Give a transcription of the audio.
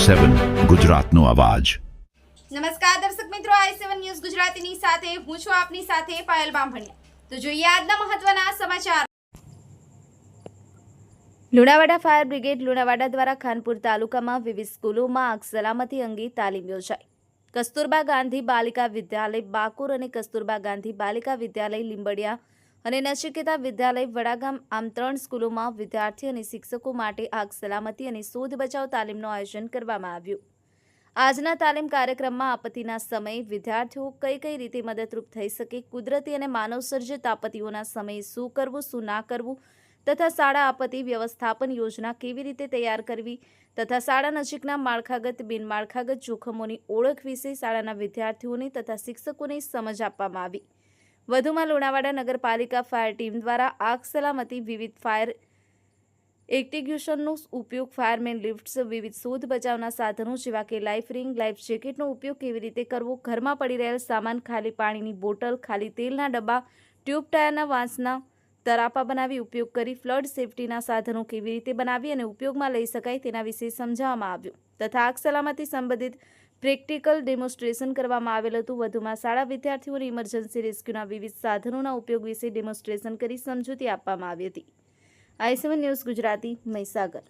i7 ગુજરાતનો અવાજ। નમસ્કાર દર્શક મિત્રો, i7 ન્યૂઝ ગુજરાતીની સાથે હું છું આપની સાથે પાયલ બામભણિયા। તો જોઈએ આજના મહત્વના સમાચાર। લુણાવાડા ફાયર બ્રિગેડ લુણાવાડા દ્વારા ખાનપુર તાલુકામાં વિવિધ સ્કૂલોમાં આગ સલામતી અંગે તાલીમ યોજાઈ। કસ્તુરબા ગાંધી બાલિકા વિદ્યાલય બાકોર અને કસ્તુરબા ગાંધી બાલિકા વિદ્યાલય લીંબડિયા અને નચિકેતા વિદ્યાલય વડાગામ આમ 3 સ્કૂલોમાં વિદ્યાર્થીઓ અને શિક્ષકો માટે આગ સલામતી અને શોધ બચાવ તાલીમનું આયોજન કરવામાં આવ્યું। આજના તાલીમ કાર્યક્રમમાં આપત્તિના સમયે વિદ્યાર્થીઓ કઈ રીતે મદદરૂપ થઈ શકે, કુદરતી અને માનવસર્જિત આપત્તિઓના સમયે શું કરવું શું ના કરવું તથા શાળા આપત્તિ વ્યવસ્થાપન યોજના કેવી રીતે તૈયાર કરવી તથા શાળા નજીકના માળખાગત બિનમાળખાગત જોખમોની ઓળખ વિશે શાળાના વિદ્યાર્થીઓને તથા શિક્ષકોને સમજ આપવામાં આવી। વધુમાં લુણાવાડા નગરપાલિકા ફાયર ટીમ દ્વારા આગ સલામતી, વિવિધ ફાયર એક્ટિગ્યુશનનો ઉપયોગ, ફાયરમેન લિફ્ટ્સ, વિવિધ શોધ બચાવના સાધનો જેવા કે લાઈફ રિંગ, લાઈફ જેકેટનો ઉપયોગ કેવી રીતે કરવો, ઘરમાં પડી રહેલ સામાન, ખાલી પાણીની બોટલ, ખાલી તેલના ડબ્બા, ટ્યુબ ટાયરના વાંસના તરાપા બનાવી ઉપયોગ કરી ફ્લડ સેફટીના સાધનો કેવી રીતે બનાવી અને ઉપયોગમાં લઈ શકાય તેના વિશે સમજાવવામાં આવ્યું તથા આગ સલામતી સંબંધિત પ્રેક્ટિકલ ડેમોન્સ્ટ્રેશન કરવામાં આવેલ હતું। વધુમાં શાળા વિદ્યાર્થીઓને ઇમરજન્સી રેસ્ક્યુના વિવિધ સાધનોના ઉપયોગ વિશે ડેમોન્સ્ટ્રેશન કરી સમજૂતી આપવામાં આવી હતી। i7 news Gujarati, Mahisagar.